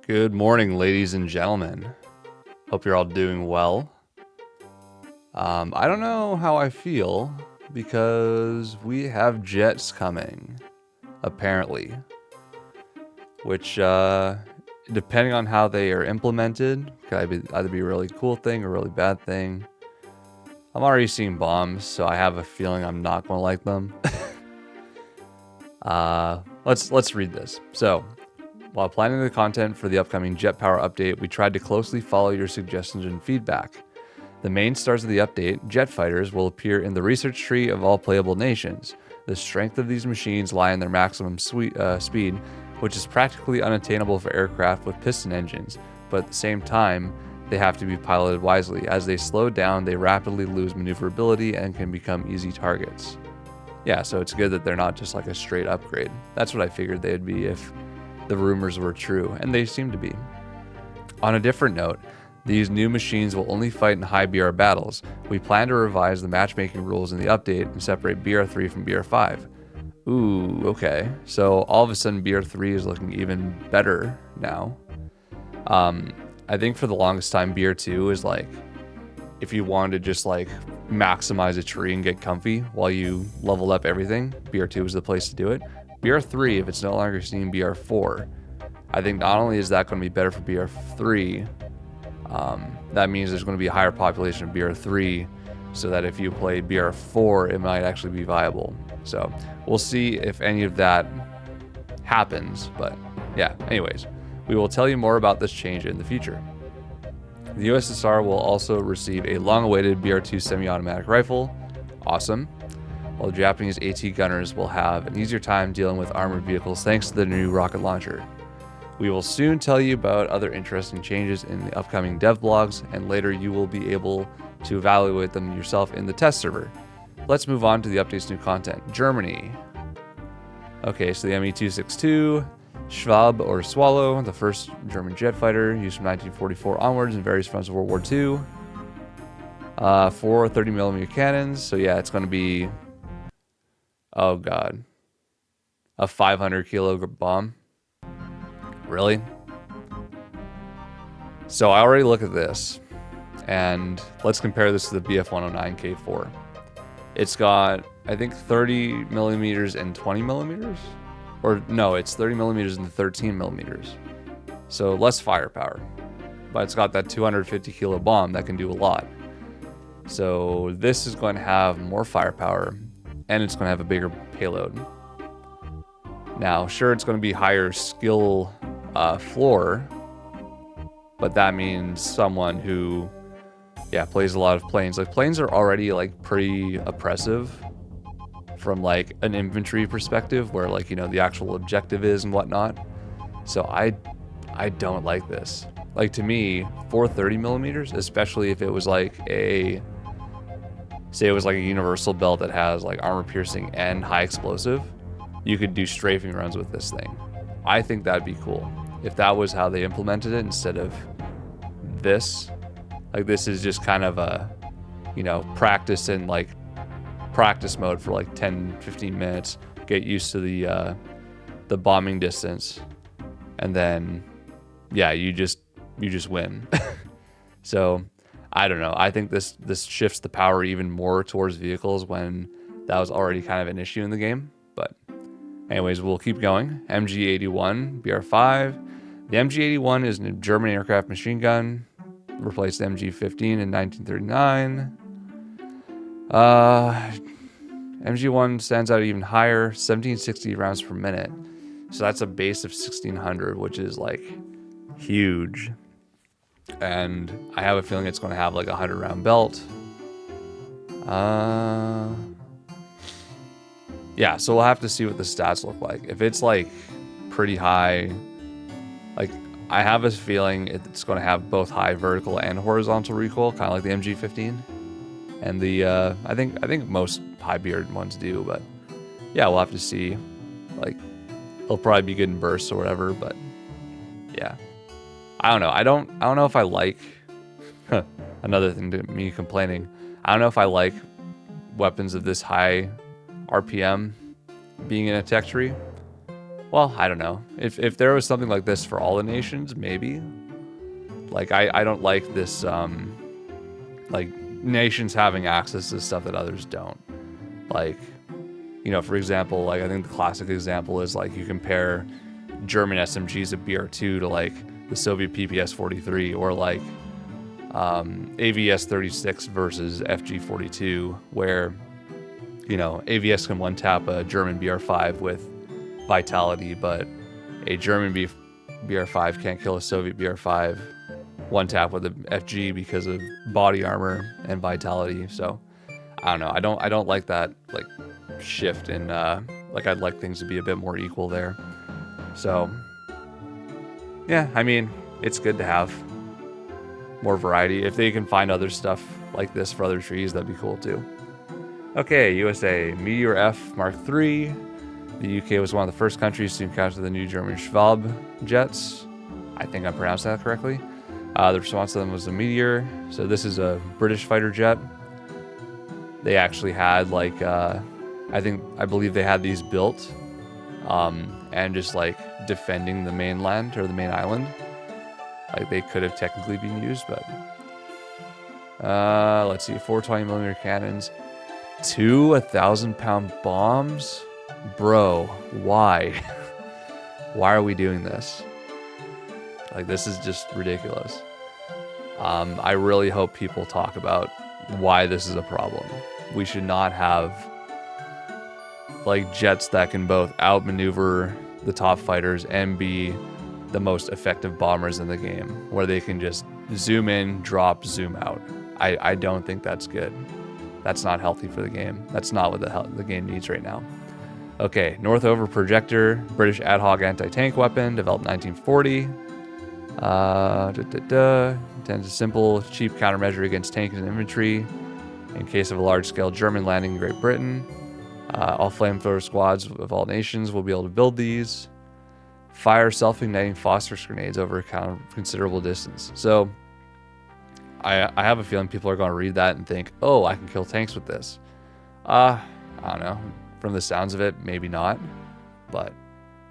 Good morning, ladies and gentlemen. Hope you're all doing well. I don't know how I feel because we have jets coming, apparently. Which, depending on how they are implemented, could either be a really cool thing or a really bad thing. I'm already seeing bombs, so I have a feeling I'm not going to like them. Let's read this. So, while planning the content for the upcoming Jet Power update, we tried to closely follow your suggestions and feedback. The main stars of the update, jet fighters, will appear in the research tree of all playable nations. The strength of these machines lie in their maximum speed, which is practically unattainable for aircraft with piston engines, but at the same time, they have to be piloted wisely. As they slow down, they rapidly lose maneuverability and can become easy targets. Yeah, so it's good that they're not just like a straight upgrade. That's what I figured they'd be if the rumors were true, and they seem to be. On a different note, these new machines will only fight in high BR battles. We plan to revise the matchmaking rules in the update and separate BR3 from BR5. Ooh, okay. So all of a sudden BR3 is looking even better now. I think for the longest time BR2 is like, if you wanted to just like maximize a tree and get comfy while you leveled up everything, BR2 is the place to do it. BR3, if it's no longer seen BR4, I think not only is that going to be better for BR3, that means there's going to be a higher population of BR3, so that if you play BR4, it might actually be viable. So we'll see if any of that happens, but yeah, anyways, we will tell you more about this change in the future. The USSR will also receive a long-awaited BR2 semi-automatic rifle. Awesome. While the Japanese AT gunners will have an easier time dealing with armored vehicles thanks to the new rocket launcher. We will soon tell you about other interesting changes in the upcoming dev blogs, and later you will be able to evaluate them yourself in the test server. Let's move on to the update's new content. Germany. Okay, so the Me-262, Schwab or Swallow, the first German jet fighter used from 1944 onwards in various fronts of World War II. 4 30mm cannons, so yeah, it's going to be, oh god, a 500 kilo bomb. Really? So I already look at this, and let's compare this to the BF-109K4. It's got, I think, 30 millimeters and 20 millimeters? Or no, it's 30 millimeters and 13 millimeters. So less firepower. But it's got that 250 kilo bomb that can do a lot. So this is going to have more firepower, and it's going to have a bigger payload. Now, sure, it's going to be higher skill floor, but that means someone who, yeah, plays a lot of planes. Like, planes are already like pretty oppressive from like an infantry perspective, where like, you know, the actual objective is and whatnot. So I don't like this. Like, to me, 430 millimeters, especially if it was like a, say it was like a universal belt that has like armor piercing and high explosive, you could do strafing runs with this thing. I think that'd be cool if that was how they implemented it instead of this. Like, this is just kind of a, you know, practice in like practice mode for like 10-15 minutes, get used to the bombing distance, and then yeah, you just win. So I don't know, I think this shifts the power even more towards vehicles when that was already kind of an issue in the game. But anyways, we'll keep going. MG81 BR5. The MG81 is a German aircraft machine gun, replaced the MG15 in 1939. MG1 stands out even higher, 1760 rounds per minute. So that's a base of 1600, which is like huge. And I have a feeling it's going to have like a 100 round belt. Yeah, so we'll have to see what the stats look like. If it's like pretty high, like I have a feeling it's going to have both high vertical and horizontal recoil, kind of like the MG15. And the I think most high beard ones do, but yeah, we'll have to see. Like, it'll probably be good in bursts or whatever, but yeah, I don't know. I don't know if I like another thing to me complaining. I don't know if I like weapons of this high RPM being in a tech tree. Well, I don't know. If there was something like this for all the nations, maybe. Like, I don't like this, like, nations having access to stuff that others don't. Like, you know, for example, like, I think the classic example is, like, you compare German SMGs at BR2 to, like, the Soviet PPS-43, or, like, AVS-36 versus FG-42, where, you know, AVS can one-tap a German BR-5 with vitality, but a German BR-5 can't kill a Soviet BR-5 one-tap with an FG because of body armor and vitality. So, I don't know. I don't like that, like, shift in, like, I'd like things to be a bit more equal there. So, yeah, I mean, it's good to have more variety. If they can find other stuff like this for other trees, that'd be cool too. Okay, USA, Meteor F Mark III. The UK was one of the first countries to encounter the new German Schwab jets. I think I pronounced that correctly. The response to them was a Meteor. So this is a British fighter jet. They actually had, like, I believe they had these built, and just, like, defending the mainland, or the main island. Like, they could have technically been used, but let's see, 420mm cannons, 2 1,000-pound bombs. Bro, why? Why are we doing this? Like, this is just ridiculous. I really hope people talk about why this is a problem. We should not have, like, jets that can both outmaneuver the top fighters and be the most effective bombers in the game, where they can just zoom in, drop, zoom out. I don't think that's good. That's not healthy for the game. That's not what the game needs right now. Okay, Northover Projector, British ad hoc anti-tank weapon, developed 1940. Intends a simple, cheap countermeasure against tanks and infantry in case of a large-scale German landing in Great Britain. All flamethrower squads of all nations will be able to build these. Fire self-igniting phosphorus grenades over a considerable distance. So, I have a feeling people are going to read that and think, oh, I can kill tanks with this. I don't know. From the sounds of it, maybe not. But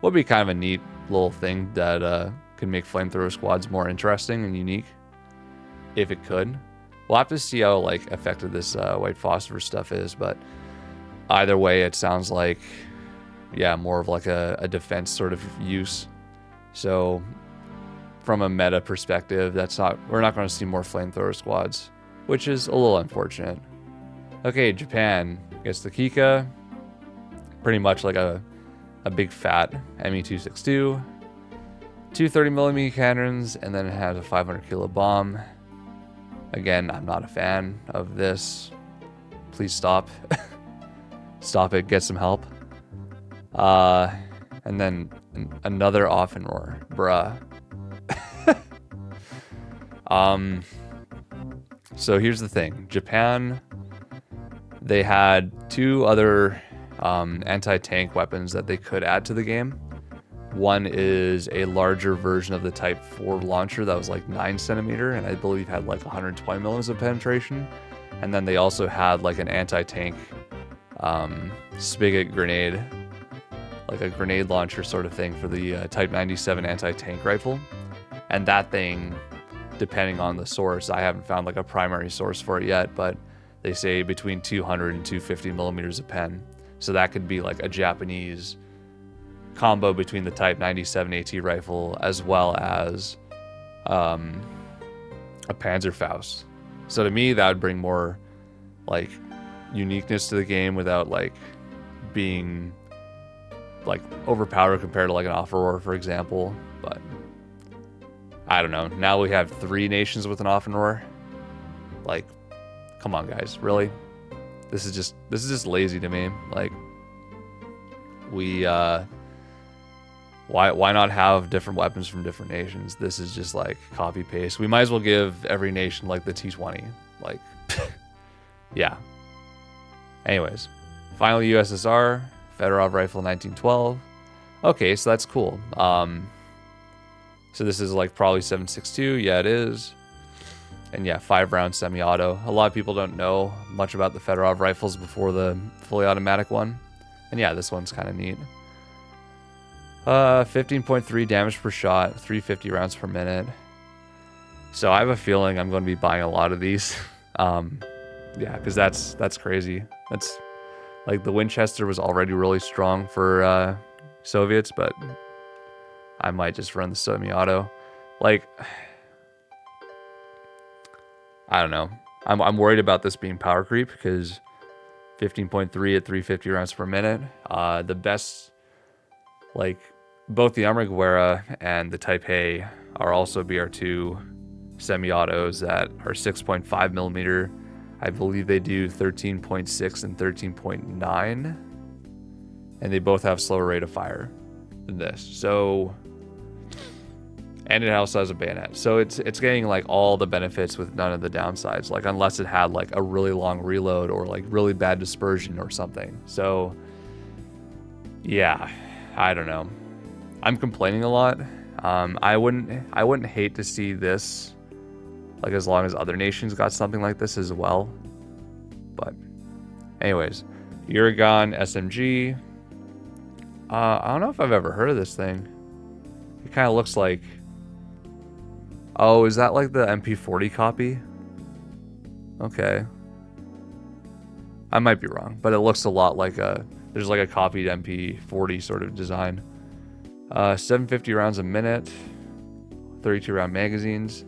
would be kind of a neat little thing that could make flamethrower squads more interesting and unique. If it could. We'll have to see how, like, effective this white phosphorus stuff is, but either way, it sounds like, yeah, more of like a defense sort of use. So from a meta perspective, we're not going to see more flamethrower squads, which is a little unfortunate. Okay, Japan gets the Kika, pretty much like a big fat ME-262, 230mm cannons, and then it has a 500 kilo bomb. Again, I'm not a fan of this. Please stop. Stop it, get some help. And then another Offenrohr, bruh. So here's the thing. Japan, they had 2 other anti-tank weapons that they could add to the game. One is a larger version of the Type 4 launcher that was like 9cm, and I believe had like 120 millimeters of penetration. And then they also had like an anti-tank spigot grenade, like a grenade launcher sort of thing for the Type 97 anti-tank rifle. And that thing, depending on the source, I haven't found like a primary source for it yet, but they say between 200 and 250 millimeters of pen. So that could be like a Japanese combo between the Type 97 AT rifle as well as a Panzerfaust. So to me, that would bring more like uniqueness to the game without like being like overpowered compared to like an Offenrohr, for example. But I don't know. Now we have 3 nations with an Offenrohr. Like, come on, guys, really? This is just lazy to me. Like, we why not have different weapons from different nations? This is just like copy paste. We might as well give every nation like the T-20. Like, yeah. Anyways, final USSR, Fedorov rifle 1912. Okay, so that's cool. So this is like probably 7.62. Yeah, it is. And yeah, 5-round semi-auto. A lot of people don't know much about the Fedorov rifles before the fully automatic one. And yeah, this one's kind of neat. 15.3 damage per shot, 350 rounds per minute. So I have a feeling I'm going to be buying a lot of these. Yeah, because that's crazy. That's like the Winchester was already really strong for Soviets, but I might just run the semi-auto. Like, I don't know. I'm worried about this being power creep because 15.3 at 350 rounds per minute. The best, like, both the Amriguera and the Taipei are also BR2 semi-autos that are 6.5 millimeter. I believe they do 13.6 and 13.9, and they both have slower rate of fire than this. So, and it also has a bayonet. So it's getting like all the benefits with none of the downsides. Like unless it had like a really long reload or like really bad dispersion or something. So, yeah, I don't know. I'm complaining a lot. I wouldn't hate to see this, like as long as other nations got something like this as well. But anyways, Uragan SMG. I don't know if I've ever heard of this thing. It kind of looks like, oh, is that like the MP40 copy? Okay. I might be wrong, but it looks a lot like there's like a copied MP40 sort of design. 750 rounds a minute, 32 round magazines.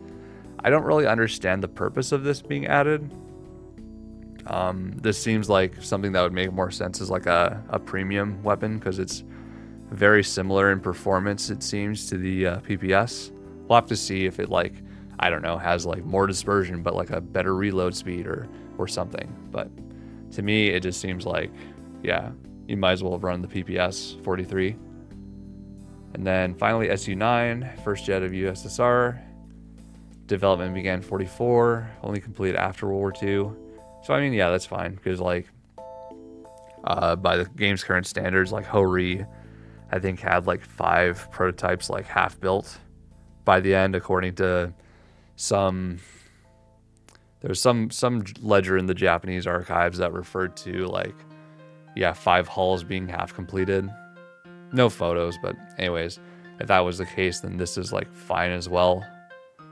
I don't really understand the purpose of this being added. This seems like something that would make more sense as like a premium weapon because it's very similar in performance, it seems, to the PPS. We'll have to see if it, like, I don't know, has like more dispersion but like a better reload speed or something. But to me it just seems like, yeah, you might as well run the PPS 43. And then finally Su-9, first jet of USSR. Development began 44, only completed after World War II. So I mean, yeah, that's fine because like by the game's current standards, like Ho-Ri I think had like 5 prototypes like half built by the end, according to there's some ledger in the Japanese archives that referred to like, yeah, 5 hulls being half completed. No photos, but anyways, if that was the case, then this is like fine as well.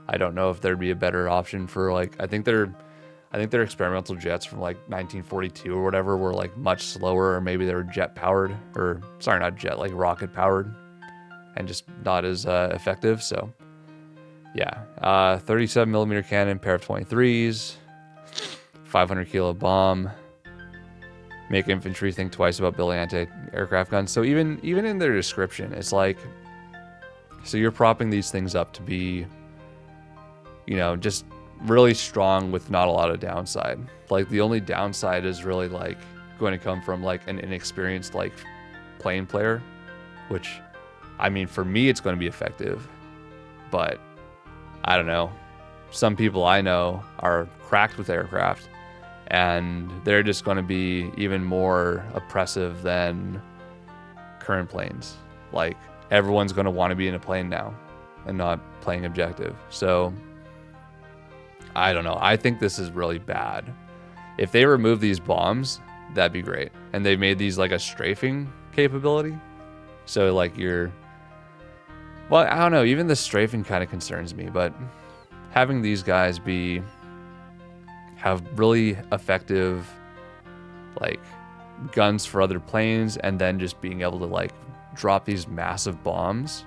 I don't know if there'd be a better option for like, I think their experimental jets from like 1942 or whatever were like much slower, or maybe they were jet powered, or sorry, not jet, like rocket powered, and just not as effective. So yeah, 37 millimeter cannon, pair of 23s, 500 kilo bomb. Make infantry think twice about building anti-aircraft guns. So even in their description, it's like, so you're propping these things up to be, you know, just really strong with not a lot of downside. Like the only downside is really like going to come from like an inexperienced like plane player, which, I mean, for me it's going to be effective, but I don't know. Some people I know are cracked with aircraft, and they're just going to be even more oppressive than current planes. Like everyone's going to want to be in a plane now and not playing objective. So I don't know. I think this is really bad. If they remove these bombs, that'd be great. And they made these like a strafing capability. So like well, I don't know. Even the strafing kind of concerns me, but having these guys have really effective like guns for other planes, and then just being able to like drop these massive bombs,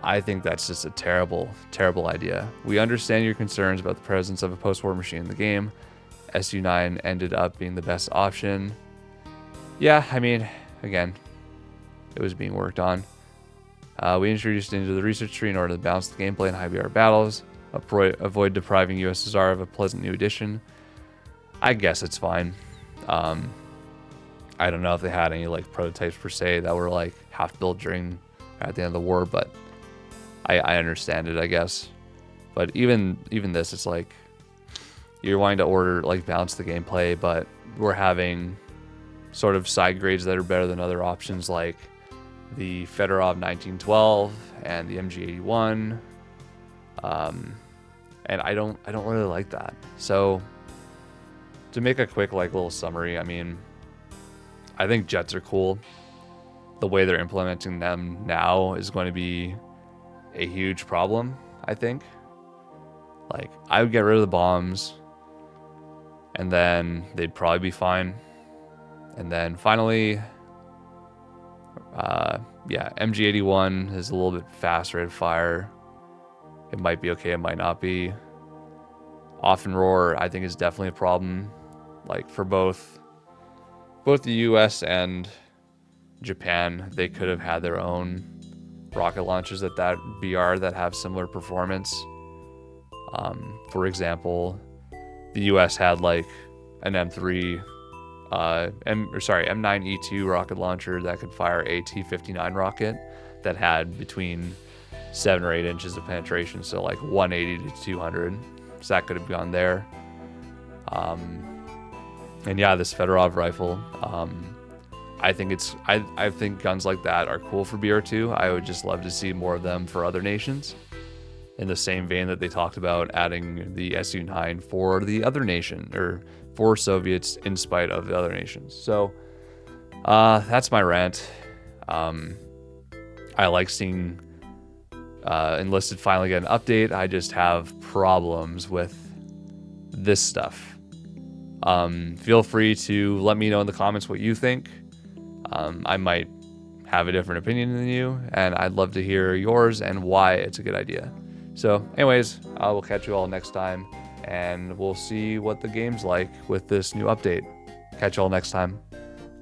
I think that's just a terrible, terrible idea. We understand your concerns about the presence of a post-war machine in the game. Su-9 ended up being the best option. Yeah, I mean, again, it was being worked on. We introduced it into the research tree in order to balance the gameplay in high BR battles. Avoid depriving USSR of a pleasant new addition. I guess it's fine. I don't know if they had any like prototypes per se that were like half built at the end of the war, but I understand it, I guess. But even this, it's like you're wanting to order like balance the gameplay, but we're having sort of side grades that are better than other options, like the Fedorov 1912 and the MG81. And I don't really like that. So to make a quick like little summary, I mean, I think jets are cool. the way they're implementing them now is going to be a huge problem, I think. Like, I would get rid of the bombs, and then they'd probably be fine. And then finally, MG81 is a little bit faster at fire. It might be okay, it might not be. Off and roar, I think, is definitely a problem. Like, for both the US and Japan, they could have had their own rocket launchers at that BR that have similar performance. For example, the US had like an M9E2 rocket launcher that could fire a T-59 rocket that had between 7 or 8 inches of penetration, so like 180 to 200. So that could have gone there. And yeah, this Fedorov rifle, I think guns like that are cool for BR2. I would just love to see more of them for other nations. In the same vein that they talked about adding the Su-9 for the other nation, or for Soviets in spite of the other nations. So that's my rant. I like seeing Enlisted finally get an update. I just have problems with this stuff. Feel free to let me know in the comments what you think. I might have a different opinion than you, and I'd love to hear yours and why it's a good idea. So anyways, I will catch you all next time, and we'll see what the game's like with this new update. Catch you all next time.